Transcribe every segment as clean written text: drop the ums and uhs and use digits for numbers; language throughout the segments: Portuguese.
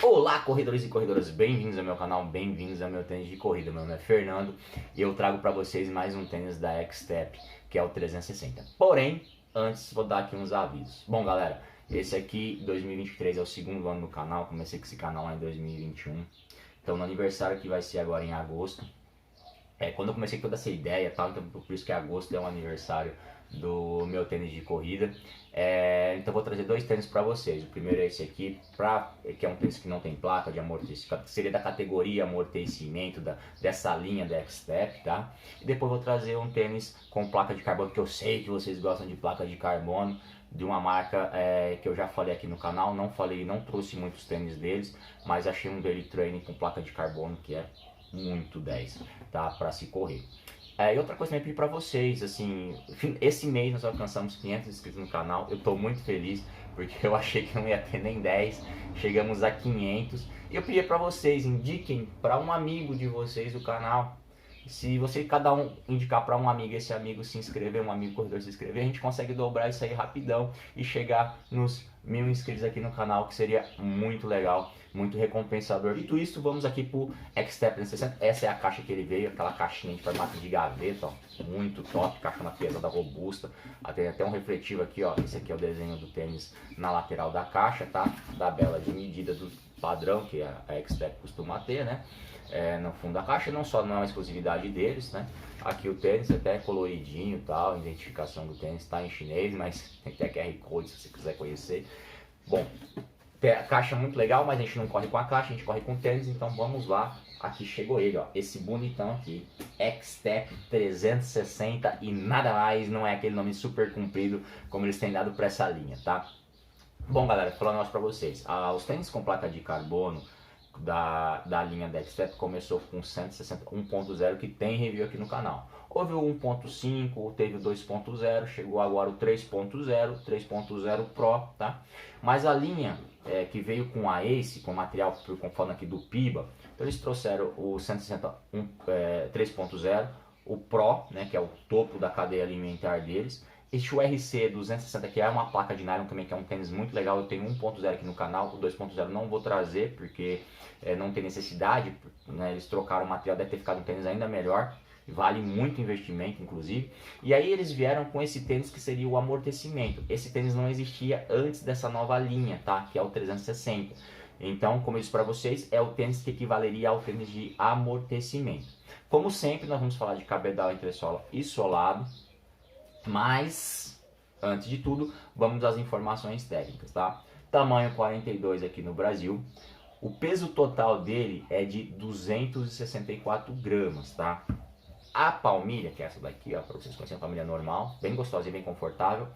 Olá, corredores e corredoras, bem-vindos ao meu canal, bem-vindos ao meu tênis de corrida. Meu nome é Fernando e eu trago para vocês mais um tênis da X-Step, que é o 360. Porém, antes vou dar aqui uns avisos. Bom, galera, esse aqui, 2023, é o segundo ano do canal, comecei com esse canal lá em 2021. Então, no aniversário que vai ser agora em agosto, quando eu comecei toda essa ideia, tal, então por isso que agosto é um aniversário do meu tênis de corrida. Então vou trazer dois tênis para vocês. O primeiro é esse aqui, que é um tênis que não tem placa de amortecimento, seria da categoria amortecimento dessa linha da X-Step, tá? E depois vou trazer um tênis com placa de carbono, que eu sei que vocês gostam de placa de carbono, de uma marca que eu já falei aqui no canal. Não trouxe muitos tênis deles, mas achei um Daily Training com placa de carbono que é muito 10, tá? Para se correr. E outra coisa que eu pedi para vocês, assim, esse mês nós alcançamos 500 inscritos no canal. Eu estou muito feliz, porque eu achei que não ia ter nem 10, chegamos a 500. E eu pedi para vocês, indiquem para um amigo de vocês o canal. Se você, cada um, indicar para um amigo, esse amigo se inscrever, um amigo corredor se inscrever, a gente consegue dobrar isso aí rapidão e chegar nos 1000 inscritos aqui no canal, que seria muito legal, muito recompensador. Dito isso, vamos aqui pro X-Step 360. Essa é a caixa que ele veio, aquela caixinha de formato de gaveta, ó, muito top, caixa pesada, robusta. Tem até um refletivo aqui, ó. Esse aqui é o desenho do tênis na lateral da caixa, tá? Da bela de medida do padrão que a X-Step costuma ter, né? No fundo da caixa, não é uma exclusividade deles, né? Aqui o tênis até coloridinho e tal, a identificação do tênis está em chinês, mas tem até QR Code se você quiser conhecer. Bom, a caixa é muito legal, mas a gente não corre com a caixa, a gente corre com o tênis, então vamos lá. Aqui chegou ele, ó, esse bonitão aqui, X-Step 360 e nada mais, não é aquele nome super comprido como eles têm dado para essa linha, tá? Bom, galera, vou falar um negócio para vocês. Os tênis com placa de carbono da linha da X-Step começou com 160 1.0, que tem review aqui no canal. Houve o 1.5, teve o 2.0, chegou agora o 3.0 Pro, tá? Mas a linha que veio com a Ace, com material, falando aqui do Piba, então eles trouxeram o 160 3.0, o Pro, né, que é o topo da cadeia alimentar deles. Este URC 260, que é uma placa de nylon também, que é um tênis muito legal. Eu tenho 1.0 aqui no canal, o 2.0 não vou trazer, porque não tem necessidade, né? Eles trocaram o material, deve ter ficado um tênis ainda melhor, vale muito investimento, inclusive. E aí eles vieram com esse tênis que seria o amortecimento. Esse tênis não existia antes dessa nova linha, tá? Que é o 360. Então, como eu disse para vocês, é o tênis que equivaleria ao tênis de amortecimento. Como sempre, nós vamos falar de cabedal entressola e solado. Mas, antes de tudo, vamos às informações técnicas, tá? Tamanho 42 aqui no Brasil. O peso total dele é de 264 gramas, tá? A palmilha, que é essa daqui, ó, para vocês conhecerem, a palmilha normal, bem gostosa e bem confortável,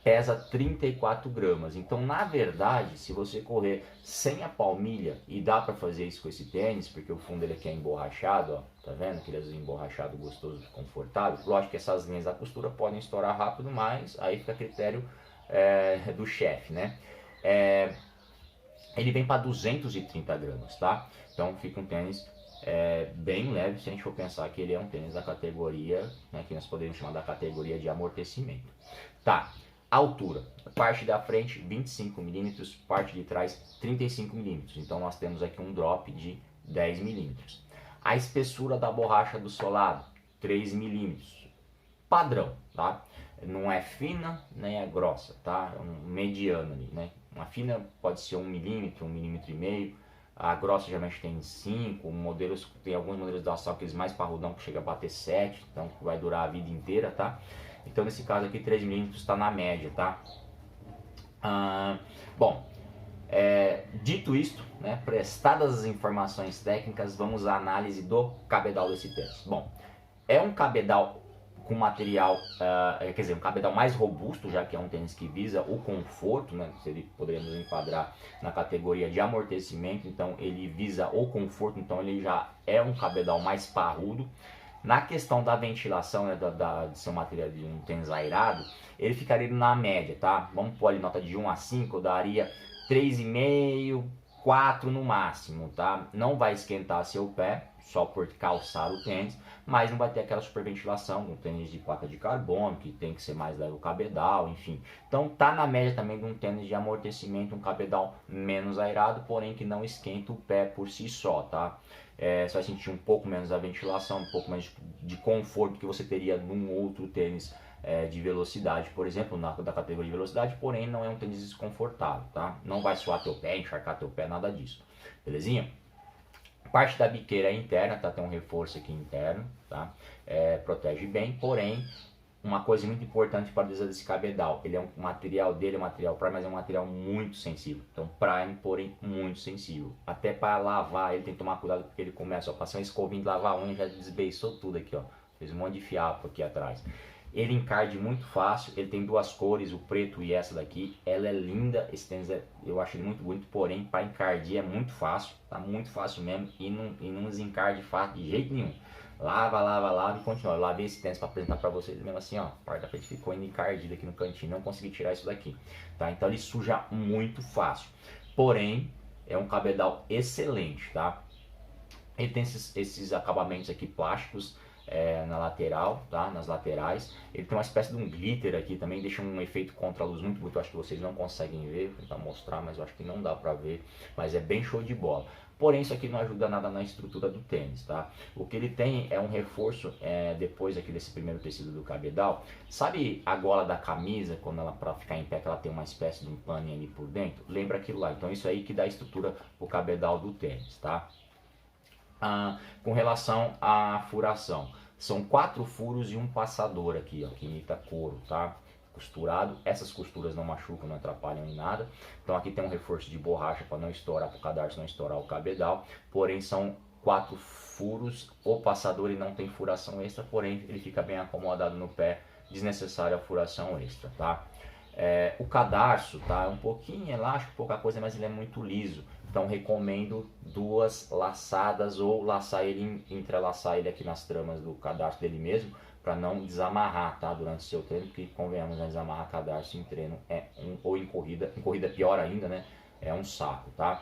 pesa 34 gramas. Então, na verdade, se você correr sem a palmilha, e dá para fazer isso com esse tênis, porque o fundo ele aqui é emborrachado, ó, tá vendo? Aquele azul emborrachado, gostoso, confortável. Lógico que essas linhas da costura podem estourar rápido, mas aí fica a critério do chefe, né? Ele vem para 230 gramas, tá? Então fica um tênis bem leve, se a gente for pensar que ele é um tênis da categoria, né, que nós podemos chamar da categoria de amortecimento. Tá, altura, parte da frente 25 mm, parte de trás 35 mm, então nós temos aqui um drop de 10 mm. A espessura da borracha do solado, 3 mm, padrão, tá? Não é fina nem é grossa, tá? É um mediano ali, né? Uma fina pode ser 1 mm, 1,5 mm. A grossa geralmente tem 5, tem alguns modelos da Ação, aqueles mais parrudão, que chega a bater 7, então vai durar a vida inteira, tá? Então nesse caso aqui 3 mm está na média, tá? Bom, dito isto, né, prestadas as informações técnicas, vamos à análise do cabedal desse tênis. Bom, é um cabedal com material, quer dizer, um cabedal mais robusto, já que é um tênis que visa o conforto, né? Poderíamos enquadrar na categoria de amortecimento, então ele visa o conforto, então ele já é um cabedal mais parrudo. Na questão da ventilação, né, de ser um material de um tênis airado, ele ficaria na média, tá? Vamos pôr ali nota de 1 a 5, eu daria 3,5, 4 no máximo, tá? Não vai esquentar seu pé só por calçar o tênis, mas não vai ter aquela superventilação, um tênis de placa de carbono, que tem que ser mais leve o cabedal, enfim. Então tá na média também de um tênis de amortecimento, um cabedal menos aerado, porém que não esquenta o pé por si só, tá? Você vai sentir um pouco menos a ventilação, um pouco mais de conforto que você teria num outro tênis de velocidade, por exemplo, da categoria de velocidade, porém não é um tênis desconfortável, tá? Não vai suar teu pé, encharcar teu pé, nada disso, belezinha? Parte da biqueira é interna, tá? Tem um reforço aqui interno, tá? Protege bem, porém, uma coisa muito importante para o design desse cabedal, ele é um material dele, é um material Prime, mas é um material muito sensível. Então Prime, porém, muito sensível. Até para lavar ele tem que tomar cuidado porque ele começa a passar uma escovinha de lavar a unha, já desbeiçou tudo aqui, ó. Fez um monte de fiapo aqui atrás. Ele encarde muito fácil, ele tem duas cores, o preto e essa daqui. Ela é linda, esse tênis eu acho ele muito bonito, porém para encardir é muito fácil, tá muito fácil mesmo e não desencarde fácil de jeito nenhum. Lava, lava, lava e continua. Eu lavei esse tênis para apresentar para vocês mesmo assim, ó. A parte da frente ficou ainda encardida aqui no cantinho, não consegui tirar isso daqui, tá? Então ele suja muito fácil, porém é um cabedal excelente, tá? Ele tem esses acabamentos aqui plásticos na lateral, tá? Nas laterais. Ele tem uma espécie de um glitter aqui também, deixa um efeito contra a luz muito bonito. Eu acho que vocês não conseguem ver, vou tentar mostrar, mas eu acho que não dá pra ver. Mas é bem show de bola. Porém, isso aqui não ajuda nada na estrutura do tênis, tá? O que ele tem é um reforço depois aqui desse primeiro tecido do cabedal. Sabe a gola da camisa, quando ela, pra ficar em pé, que ela tem uma espécie de um paninho ali por dentro? Lembra aquilo lá. Então isso aí que dá estrutura pro cabedal do tênis, tá? Com relação à furação, são 4 furos e um passador aqui, ó, que imita couro, tá? Costurado, essas costuras não machucam, não atrapalham em nada. Então aqui tem um reforço de borracha para não estourar, para o cadarço não estourar o cabedal. Porém são 4 furos, o passador e não tem furação extra, porém ele fica bem acomodado no pé, desnecessária a furação extra, tá? O cadarço, tá? É um pouquinho elástico, pouca coisa, mas ele é muito liso. Então recomendo 2 laçadas ou laçar ele, entrelaçar ele aqui nas tramas do cadarço dele mesmo, para não desamarrar, tá? Durante o seu treino, porque convenhamos, né? Desamarrar cadarço em treino ou em corrida é pior ainda, né? É um saco, tá?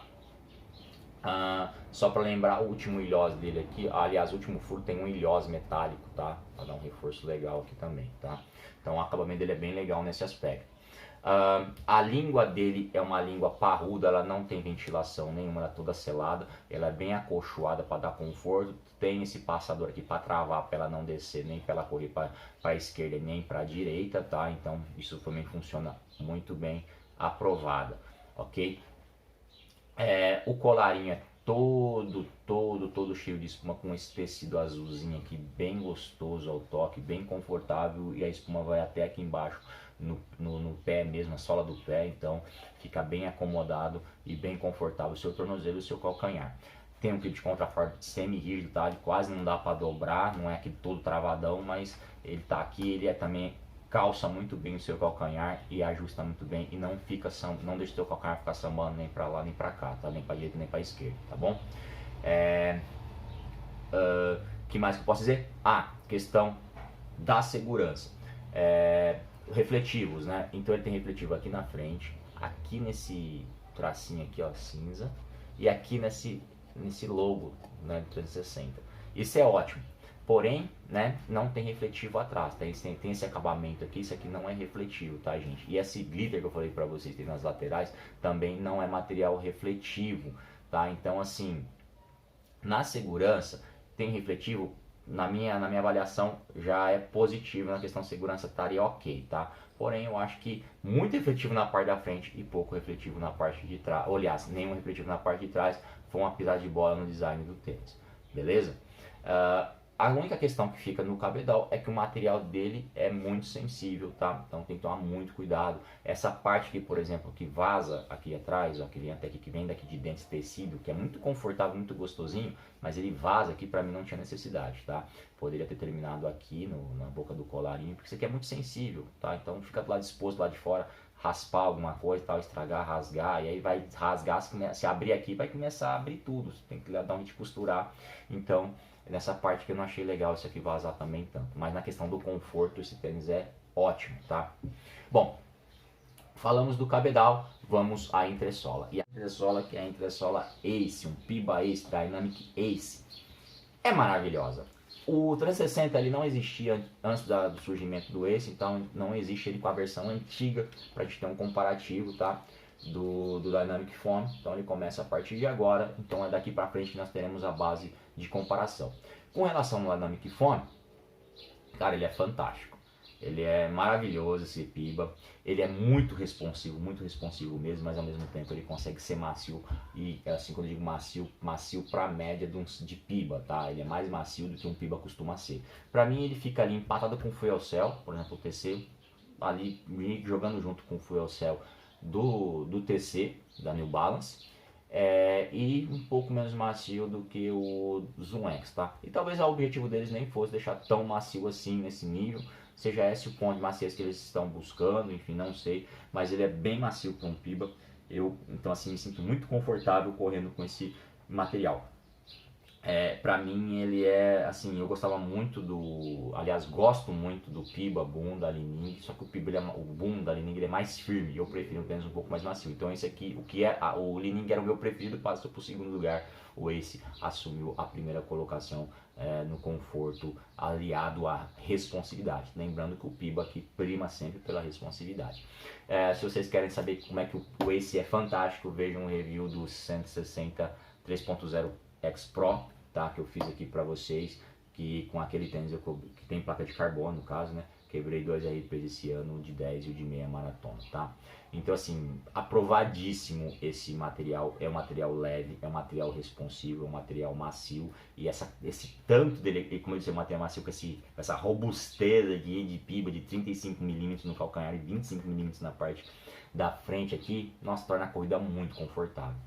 Só para lembrar, o último ilhós dele aqui, aliás, o último furo tem um ilhós metálico, tá? Para dar um reforço legal aqui também, tá? Então o acabamento dele é bem legal nesse aspecto. A língua dele é uma língua parruda, ela não tem ventilação nenhuma, ela é toda selada, ela é bem acolchoada para dar conforto. Tem esse passador aqui para travar, para ela não descer, nem para ela correr para a esquerda nem para a direita, tá? Então isso também funciona muito bem, aprovada, ok? O colarinho é todo cheio de espuma, com esse tecido azulzinho aqui, bem gostoso ao toque, bem confortável, e a espuma vai até aqui embaixo no pé mesmo, a sola do pé, então fica bem acomodado e bem confortável o seu tornozelo e o seu calcanhar. Tem um clipe de contraforte semi-rígido, tá? Ele quase não dá para dobrar, não é aquele todo travadão, mas ele tá aqui, ele também calça muito bem o seu calcanhar e ajusta muito bem e não deixa o seu calcanhar ficar sambando nem para lá nem para cá, tá? Nem para direita nem para esquerda, tá bom? Que mais que eu posso dizer? Questão da segurança. Refletivos, né? Então ele tem refletivo aqui na frente, aqui nesse tracinho aqui, ó, cinza, e aqui nesse logo, né, 360. Isso é ótimo. Porém, né, não tem refletivo atrás, tem esse acabamento aqui, isso aqui não é refletivo, tá, gente? E esse glitter que eu falei pra vocês, tem nas laterais, também não é material refletivo, tá? Então, assim, na segurança, tem refletivo, na minha avaliação, já é positivo, na questão de segurança estaria ok, tá? Porém, eu acho que muito refletivo na parte da frente e pouco refletivo na parte de trás. Aliás, nenhum refletivo na parte de trás, foi uma pisada de bola no design do tênis, beleza? A única questão que fica no cabedal é que o material dele é muito sensível, tá? Então tem que tomar muito cuidado. Essa parte aqui, por exemplo, que vaza aqui atrás, ó, que vem até aqui, que vem daqui de dentro, esse tecido, que é muito confortável, muito gostosinho, mas ele vaza aqui, pra mim não tinha necessidade, tá? Poderia ter terminado aqui na boca do colarinho, porque isso aqui é muito sensível, tá? Então fica do lado exposto, lá de fora, raspar alguma coisa, tal, estragar, rasgar, e aí vai rasgar, se abrir aqui, vai começar a abrir tudo, você tem que dar um jeito de costurar, então nessa parte que eu não achei legal isso aqui vazar também tanto, mas na questão do conforto esse tênis é ótimo, tá? Bom, falamos do cabedal, vamos à entressola. E a entressola, que é a entressola Ace, um Piba Ace, Dynamic Ace, é maravilhosa. O 360 ele não existia antes do surgimento do Ace, então não existe ele com a versão antiga para a gente ter um comparativo, tá? Do Dynamic Foam. Então ele começa a partir de agora, então é daqui para frente que nós teremos a base de comparação. Com relação ao Dynamic Foam, cara, ele é fantástico. Ele é maravilhoso esse Piba. Ele é muito responsivo mesmo, mas ao mesmo tempo ele consegue ser macio. E assim, quando eu digo macio, macio para a média de Piba, tá? Ele é mais macio do que um Piba costuma ser. Para mim ele fica ali empatado com o Fuel Cell, por exemplo, o TC, ali jogando junto com o Fuel Cell do TC, da New Balance. E um pouco menos macio do que o Zoom X, tá? E talvez o objetivo deles nem fosse deixar tão macio assim nesse nível, seja esse o ponto de maciez que eles estão buscando, enfim, não sei, mas ele é bem macio para um Piba. Então assim, me sinto muito confortável correndo com esse material. Pra mim ele é, assim, eu gostava muito aliás, gosto muito do Piba Boom da Li-Ning, só que o Boom da Li-Ning é mais firme, e eu prefiro um tênis um pouco mais macio. Então esse aqui, o Li-Ning era o meu preferido, passou para o segundo lugar, o Ace assumiu a primeira colocação no conforto aliado à responsividade. Lembrando que o Piba aqui prima sempre pela responsividade. Se vocês querem saber como é que o Ace é fantástico, vejam um review do 160 3.0 X Pro, tá, que eu fiz aqui para vocês, que com aquele tênis que tem placa de carbono, no caso, né, quebrei 2 RPs esse ano, de 10 e o de meia maratona, tá? Então assim, aprovadíssimo esse material, é um material leve, é um material responsivo, é um material macio, e esse tanto dele, como eu disse, é um material macio com essa robustez aqui de Piba de 35mm no calcanhar e 25mm na parte da frente aqui, nossa, torna a corrida muito confortável.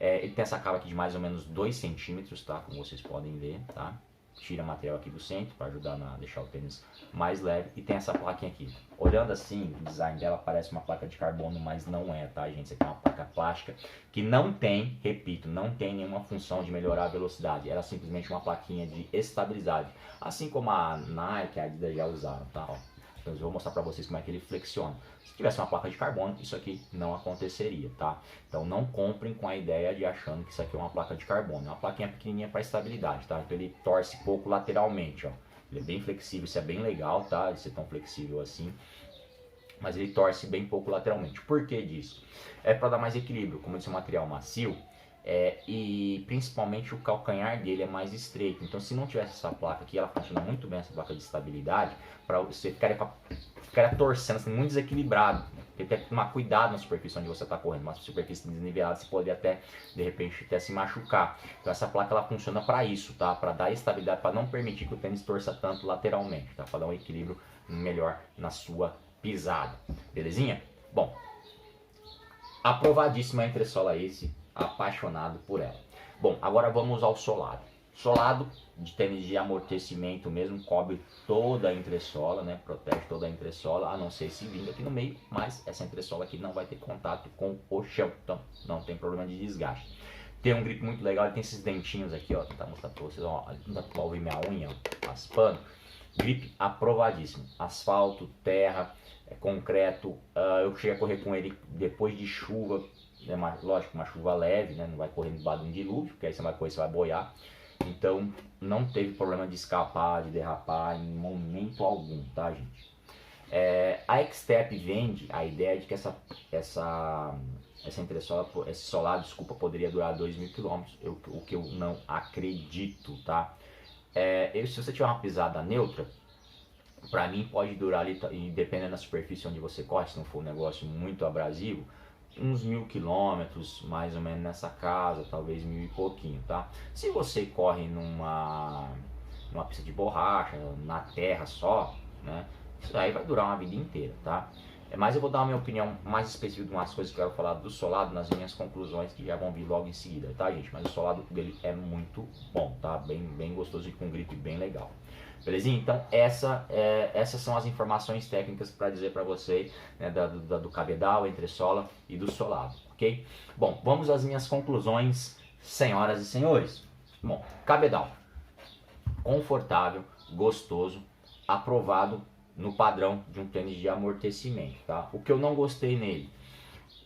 Ele tem essa cava aqui de mais ou menos 2 centímetros, tá? Como vocês podem ver, tá? Tira material aqui do centro para ajudar a deixar o tênis mais leve. E tem essa plaquinha aqui. Olhando assim, o design dela parece uma placa de carbono, mas não é, tá, gente? Isso aqui é uma placa plástica que não tem, repito, não tem nenhuma função de melhorar a velocidade. Ela é simplesmente uma plaquinha de estabilidade. Assim como a Nike e a Adidas já usaram, tá? Ó. Então eu vou mostrar para vocês como é que ele flexiona. Se tivesse uma placa de carbono, isso aqui não aconteceria, tá? Então não comprem com a ideia de achando que isso aqui é uma placa de carbono. É uma plaquinha pequenininha para estabilidade, tá? Então ele torce pouco lateralmente, ó. Ele é bem flexível, isso é bem legal, tá? Ele ser tão flexível assim. Mas ele torce bem pouco lateralmente. Por que disso? É para dar mais equilíbrio. Como esse é um material macio, e principalmente o calcanhar dele é mais estreito. Então se não tivesse essa placa aqui, ela funciona muito bem, essa placa de estabilidade, para você ficar torcendo assim, muito desequilibrado. Porque tem que tomar cuidado na superfície onde você está correndo. Uma superfície desnivelada, você pode até, de repente, até se machucar. Então essa placa ela funciona para isso, tá? Para dar estabilidade, para não permitir que o tênis torça tanto lateralmente, tá? Para dar um equilíbrio melhor na sua pisada. Belezinha? Bom, aprovadíssima a entressola Ace, apaixonado por ela. Bom, agora vamos ao solado. Solado de tênis de amortecimento mesmo, cobre toda a entressola, né? Protege toda a entressola, a não ser esse vinho aqui no meio, mas essa entressola aqui não vai ter contato com o chão, então não tem problema de desgaste. Tem um grip muito legal, ele tem esses dentinhos aqui, ó, vou tentar mostrar pra vocês, ó, não dá pra ouvir minha unha, ó, raspando. Grip aprovadíssimo, asfalto, terra, concreto. Eu cheguei a correr com ele depois de chuva, né, lógico, uma chuva leve, né, não vai correr debaixo de um dilúvio, porque aí você vai correr, você vai boiar. Então não teve problema de escapar, de derrapar em momento algum, tá, gente? A X-Step vende a ideia de que essa entressola, esse solado, desculpa, poderia durar 2.000 km, o que eu não acredito, tá? Se você tiver uma pisada neutra, pra mim pode durar ali, e dependendo da superfície onde você corre, se não for um negócio muito abrasivo, uns 1.000 km, mais ou menos nessa casa, talvez 1.000 e pouquinho, tá? Se você corre numa pista de borracha, na terra só, né? Isso aí vai durar uma vida inteira, tá? Mas eu vou dar a minha opinião mais específica de umas coisas que eu quero falar do solado nas minhas conclusões, que já vão vir logo em seguida, tá, gente? Mas o solado dele é muito bom, tá? Bem gostoso e com grip bem legal. Belezinha? Então essas são as informações técnicas para dizer para vocês, né, do cabedal, entressola e do solado, ok? Bom, vamos às minhas conclusões, senhoras e senhores. Bom, cabedal, confortável, gostoso, aprovado no padrão de um tênis de amortecimento, tá? O que eu não gostei nele,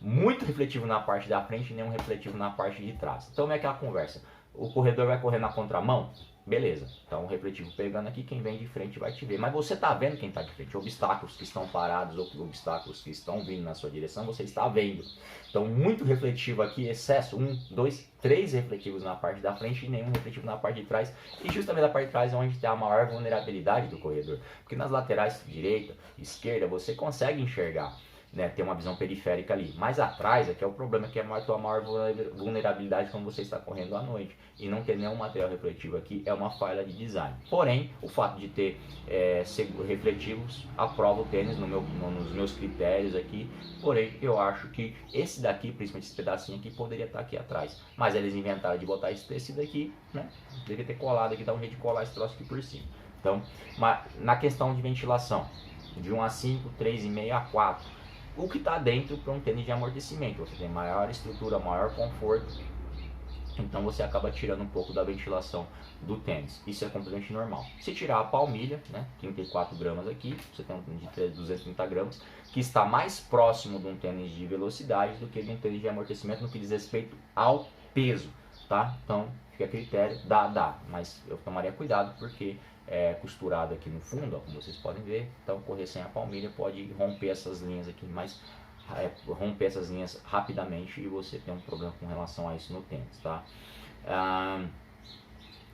muito refletivo na parte da frente e nenhum refletivo na parte de trás. Então é aquela conversa, o corredor vai correr na contramão? Beleza, então o refletivo pegando aqui, quem vem de frente vai te ver. Mas você está vendo quem está de frente, obstáculos que estão parados ou obstáculos que estão vindo na sua direção, você está vendo. Então muito refletivo aqui, excesso, 1, 2, 3 refletivos na parte da frente e nenhum refletivo na parte de trás. E justamente na parte de trás é onde tem a maior vulnerabilidade do corredor. Porque nas laterais, direita, esquerda, você consegue enxergar. Né, ter uma visão periférica ali, mas atrás é que é o problema, que é a tua maior vulnerabilidade quando você está correndo à noite, e não ter nenhum material refletivo aqui é uma falha de design. Porém, o fato de ter refletivos aprova o tênis nos meus critérios aqui, porém eu acho que esse daqui, principalmente esse pedacinho aqui, poderia estar aqui atrás, mas eles inventaram de botar esse tecido aqui, né, deveria ter colado aqui, dar um jeito de colar esse troço aqui por cima. Então, na questão de ventilação, de 1 a 5, 3,5 a 4, o que está dentro para um tênis de amortecimento, você tem maior estrutura, maior conforto, então você acaba tirando um pouco da ventilação do tênis. Isso é completamente normal. Se tirar a palmilha, né, 34 gramas aqui, você tem um tênis de 230 gramas, que está mais próximo de um tênis de velocidade do que de um tênis de amortecimento no que diz respeito ao peso, tá? Então fica a critério, dá, mas eu tomaria cuidado porque é costurado aqui no fundo, ó, como vocês podem ver, então correr sem a palmilha pode romper essas linhas aqui, mas romper essas linhas rapidamente e você tem um problema com relação a isso no tênis, tá?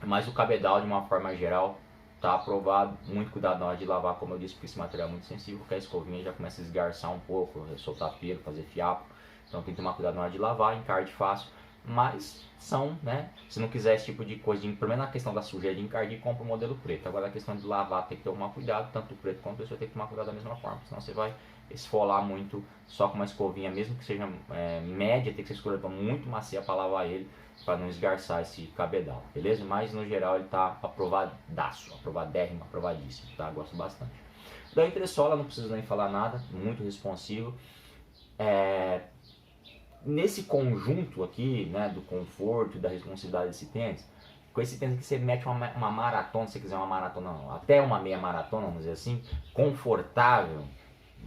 Mas o cabedal, de uma forma geral, tá aprovado. Muito cuidado na hora de lavar, como eu disse, porque esse material é muito sensível, porque a escovinha já começa a esgarçar um pouco, soltar pelo, fazer fiapo, então tem que tomar cuidado na hora de lavar, encarde fácil. Mas são, né? Se não quiser esse tipo de coisa, pelo menos na questão da sujeira de encardir, compra o modelo preto. Agora na questão de lavar tem que tomar cuidado, tanto o preto quanto o você tem que tomar cuidado da mesma forma, senão você vai esfolar muito só com uma escovinha, mesmo que seja média, tem que ser escova muito macia para lavar ele, para não esgarçar esse cabedal, beleza? Mas no geral ele tá aprovadaço, aprovadérrimo, aprovadíssimo, tá? Gosto bastante. Da entressola não preciso nem falar nada, muito responsivo. Nesse conjunto aqui, né, do conforto e da responsividade desse tênis, com esse tênis que você mete uma maratona, se você quiser uma maratona, não, até uma meia maratona, vamos dizer assim, confortável,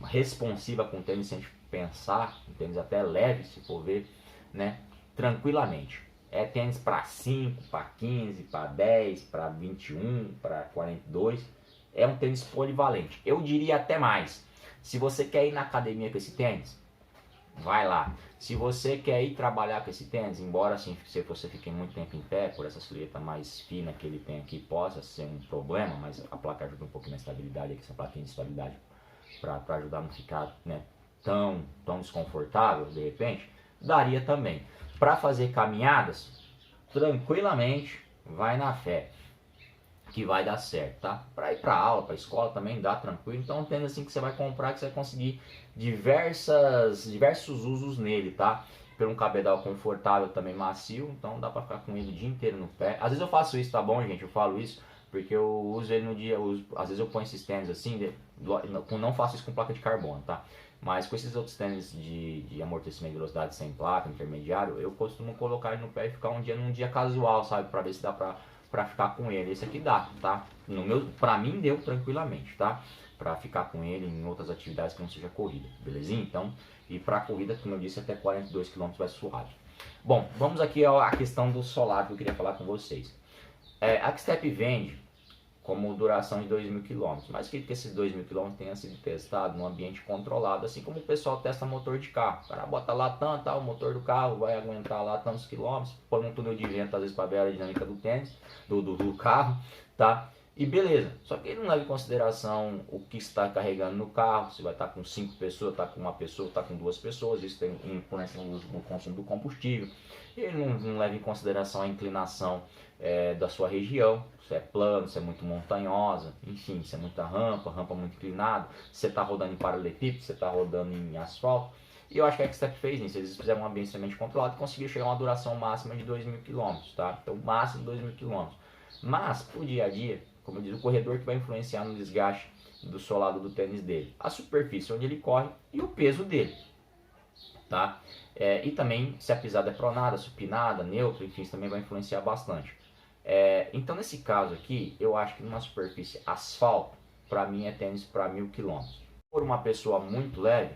responsiva com o tênis, sem a gente pensar, um tênis até leve, se for ver, né, tranquilamente. É tênis para 5, para 15, para 10, para 21, para 42, é um tênis polivalente. Eu diria até mais, se você quer ir na academia com esse tênis, vai lá. Se você quer ir trabalhar com esse tênis, embora assim, se você fique muito tempo em pé, por essa silhueta mais fina que ele tem aqui, possa ser um problema, mas a placa ajuda um pouquinho na estabilidade, aqui, essa plaquinha de estabilidade, para ajudar a não ficar, né, tão desconfortável de repente, daria também. Para fazer caminhadas, tranquilamente, vai na fé, que vai dar certo, tá? Para ir para aula, para escola também dá tranquilo. Então, um tênis assim que você vai comprar, que você vai conseguir diversos usos nele, tá? Por um cabedal confortável também, macio, então dá para ficar com ele o dia inteiro no pé. Às vezes eu faço isso, tá bom, gente? Eu falo isso porque eu uso ele no dia, às vezes eu ponho esses tênis assim, não faço isso com placa de carbono, tá? Mas com esses outros tênis de amortecimento de velocidade sem placa, intermediário, eu costumo colocar ele no pé e ficar num dia casual, sabe? Para ver se dá para ficar com ele. Esse aqui dá, tá? Pra mim deu tranquilamente, tá? Para ficar com ele em outras atividades que não seja corrida, belezinha? Então, e para corrida, como eu disse, até 42 km vai suave. Bom, vamos aqui à questão do solar que eu queria falar com vocês. A Xtep vende como duração de 2.000 km, mas que esses 2.000 km tenha sido testado num ambiente controlado, assim como o pessoal testa motor de carro. O cara bota lá tanto, o motor do carro vai aguentar lá tantos quilômetros, põe um túnel de vento às vezes para ver a aerodinâmica do tênis, do carro, tá? E beleza, só que ele não leva em consideração o que está carregando no carro, se vai estar com 5 pessoas, está com uma pessoa, está com 2 pessoas, isso tem influência no consumo do combustível. Ele não leva em consideração a inclinação da sua região, se é plano, se é muito montanhosa, enfim, se é muita rampa muito inclinada, se você está rodando em paralelepípedo, se você está rodando em asfalto. E eu acho que a Xtep fez isso, eles fizeram um ambiente extremamente controlado e conseguiram chegar a uma duração máxima de 2.000 km, tá? Então, máximo de 2.000 km. Mas, pro dia a dia, como eu disse, o corredor que vai influenciar no desgaste do solado do tênis dele, a superfície onde ele corre e o peso dele, tá? E também se a pisada é pronada, supinada, neutra, enfim, isso também vai influenciar bastante. Então nesse caso aqui, eu acho que numa superfície asfalto, para mim é tênis para 1.000 km. Por uma pessoa muito leve,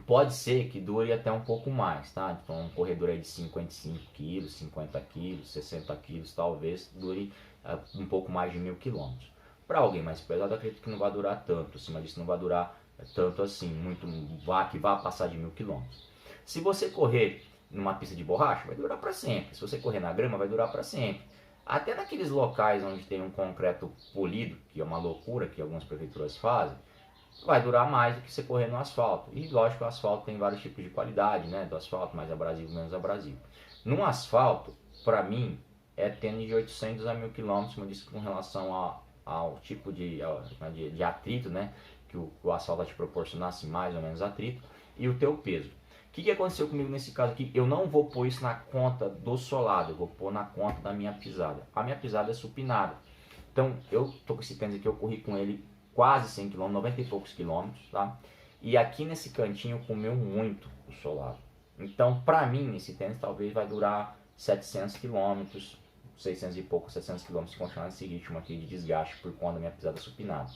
Pode ser que dure até um pouco mais, tá? Então um corredor aí de 55 quilos, 50 quilos, 60 quilos, talvez dure um pouco mais de 1000 quilômetros. Para alguém mais pesado, eu acredito que não vai durar tanto, acima disso não vai durar tanto assim, que vá passar de 1000 quilômetros. Se você correr numa pista de borracha, vai durar para sempre. Se você correr na grama, vai durar para sempre. Até naqueles locais onde tem um concreto polido, que é uma loucura que algumas prefeituras fazem, vai durar mais do que você correr no asfalto. E lógico, o asfalto tem vários tipos de qualidade, né? Do asfalto, mais abrasivo, menos abrasivo. No asfalto, para mim, é tênis de 800 a 1000 quilômetros, como eu disse, com relação ao tipo de atrito, né? Que o asfalto vai te proporcionasse mais ou menos atrito, e o teu peso. O que aconteceu comigo nesse caso aqui? Eu não vou pôr isso na conta do solado, eu vou pôr na conta da minha pisada. A minha pisada é supinada. Então, eu tô com esse tênis aqui, eu corri com ele quase 100 km, 90 e poucos quilômetros, tá? E aqui nesse cantinho comeu muito o solado. Então, pra mim, esse tênis talvez vai durar 700 km, 600 e pouco, 700 km, se continuar nesse ritmo aqui de desgaste por conta da minha pisada supinada.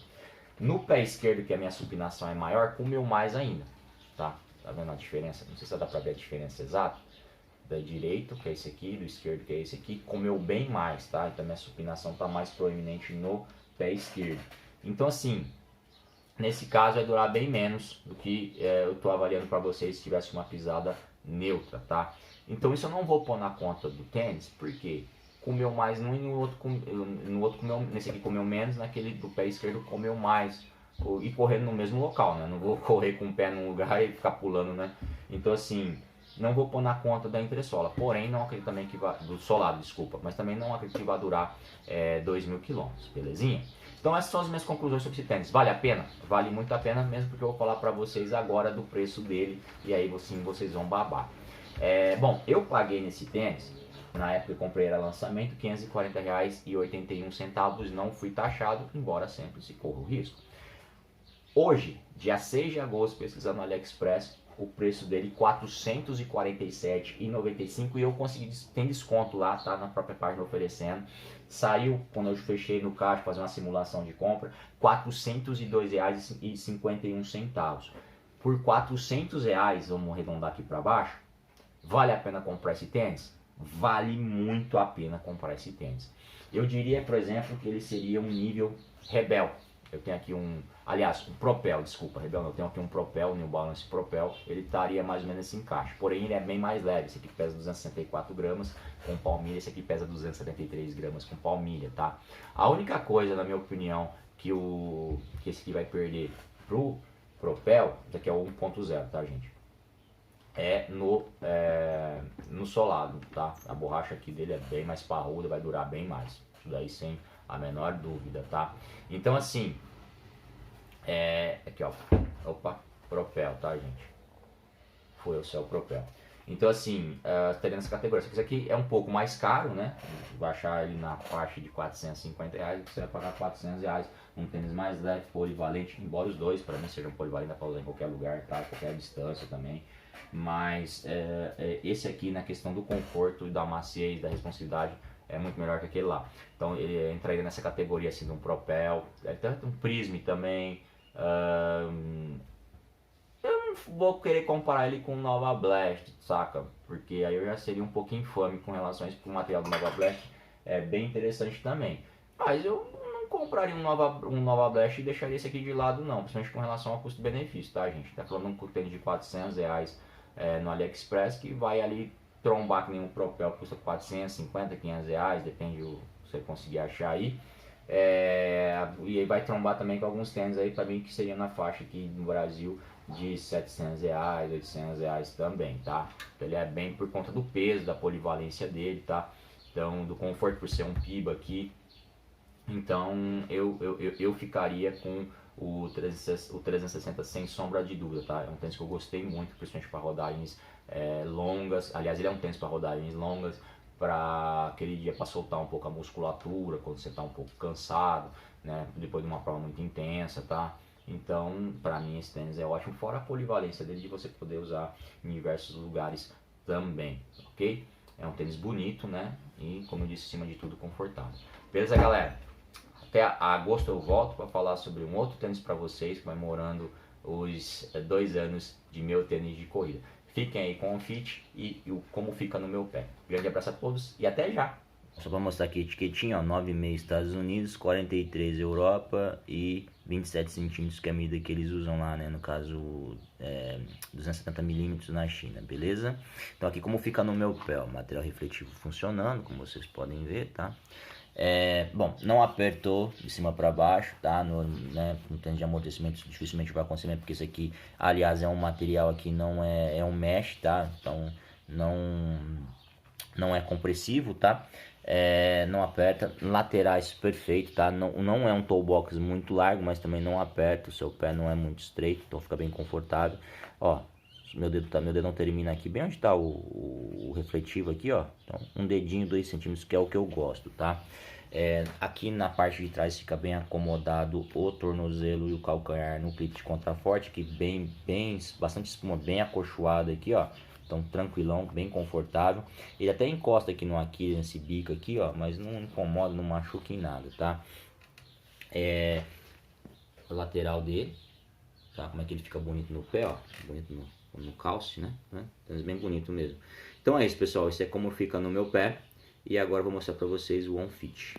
No pé esquerdo, que a minha supinação é maior, comeu mais ainda, tá? Tá vendo a diferença? Não sei se dá pra ver a diferença exata. Do direito, que é esse aqui, do esquerdo, que é esse aqui, comeu bem mais, tá? Então minha supinação tá mais proeminente no pé esquerdo. Então assim, nesse caso vai durar bem menos do que eu tô avaliando para vocês se tivesse uma pisada neutra, tá? Então isso eu não vou pôr na conta do tênis, porque comeu mais num e no outro comeu, nesse aqui comeu menos, naquele do pé esquerdo comeu mais, e correndo no mesmo local, né? Não vou correr com o pé num lugar e ficar pulando, né? Então assim, não vou pôr na conta da entressola, porém não acredito também que vai, do solado, desculpa, mas também não acredito que vai durar 2000 km, belezinha? Então essas são as minhas conclusões sobre esse tênis. Vale a pena? Vale muito a pena, mesmo porque eu vou falar pra vocês agora do preço dele, e aí sim vocês vão babar. Bom, eu paguei nesse tênis, na época que eu comprei era lançamento, R$ 540,81, não fui taxado, embora sempre se corra o risco. Hoje, dia 6 de agosto, pesquisando no AliExpress, o preço dele R$ 447,95 e eu consegui, tem desconto lá, tá na própria página oferecendo. Saiu, quando eu fechei no caixa, fazer uma simulação de compra, R$ 402,51. Por R$ 400, vamos arredondar aqui para baixo, vale a pena comprar esse tênis? Vale muito a pena comprar esse tênis. Eu diria, por exemplo, que ele seria um nível Rebel. Eu tenho aqui um Propel, desculpa, Rebel não, eu tenho aqui um Propel, New Balance Propel, ele estaria mais ou menos nesse encaixe, porém ele é bem mais leve, esse aqui pesa 264 gramas com palmilha, esse aqui pesa 273 gramas com palmilha, tá? A única coisa, na minha opinião, que esse aqui vai perder pro Propel, isso aqui é o 1.0, tá, gente? No solado, tá? A borracha aqui dele é bem mais parruda, vai durar bem mais, isso daí sem a menor dúvida, tá? Então assim, aqui ó, opa, Propel, tá, gente? Foi o seu Propel. Então assim, estaria nessa categoria. Isso aqui é um pouco mais caro, né? Baixar ele na faixa de R$450, você vai pagar R$400, um tênis mais leve, polivalente, embora os dois para mim sejam polivalentes, dá pra usar em qualquer lugar, tá? Qualquer distância também. Mas esse aqui, na questão do conforto, da maciez, da responsividade, é muito melhor que aquele lá. Então ele entraria nessa categoria assim de um Propel, até um Prism também. Eu não vou querer comparar ele com o Nova Blast, saca? Porque aí eu já seria um pouco infame com relação a isso, porque o material do Nova Blast é bem interessante também. Mas eu não compraria um Nova Blast e deixaria esse aqui de lado não, principalmente com relação ao custo-benefício, tá, gente? Tá falando de um tênis de R$400 no AliExpress que vai ali trombar que nem um Propel que custa 450, 500 reais, depende do que você conseguir achar aí. E aí vai trombar também com alguns tênis aí para mim que seriam na faixa aqui no Brasil de 700 reais, 800 reais também, tá? Então ele é bem por conta do peso, da polivalência dele, tá? Então do conforto por ser um Piba aqui. Então eu ficaria com o 360 sem sombra de dúvida, tá? É um tênis que eu gostei muito, principalmente para rodagens longas. Aliás, ele é um tênis para rodagens longas, para aquele dia para soltar um pouco a musculatura, quando você está um pouco cansado, né? Depois de uma prova muito intensa, tá? Então, para mim esse tênis é ótimo, fora a polivalência dele de você poder usar em diversos lugares também, ok? É um tênis bonito, né? E como eu disse, acima de tudo, confortável. Beleza, galera? Até agosto eu volto para falar sobre um outro tênis para vocês que vai morando os 2 anos de meu tênis de corrida. Fiquem aí com o fit e como fica no meu pé. Grande abraço a todos e até já! Só para mostrar aqui a etiquetinha, ó, 9,5 Estados Unidos, 43 Europa e 27 centímetros, que é a medida que eles usam lá, né, no caso 270 milímetros na China, beleza? Então aqui como fica no meu pé, ó, material refletivo funcionando, como vocês podem ver, tá? Bom, não apertou de cima para baixo, tá? No tênis de amortecimento dificilmente vai acontecer, porque isso aqui, aliás, é um material aqui, não é um mesh, tá? Então não é compressivo, tá? Não aperta, laterais perfeito, tá? Não é um toe box muito largo, mas também não aperta, o seu pé não é muito estreito, então fica bem confortável. Ó, meu dedão termina aqui bem onde está o refletivo aqui, ó. Então, um dedinho, 2 centímetros, que é o que eu gosto, tá? Aqui na parte de trás fica bem acomodado o tornozelo e o calcanhar no clipe de contraforte, que bastante espuma, bem acolchoado aqui, ó. Então tranquilão, bem confortável. Ele até encosta aqui no Aquiles, nesse bico aqui, ó, mas não incomoda, não machuca em nada, tá? A lateral dele, tá? Como é que ele fica bonito no pé, ó, bonito no calce, né? Então é bem bonito mesmo. Então é isso, pessoal, esse é como fica no meu pé. E agora eu vou mostrar pra vocês o OnFit.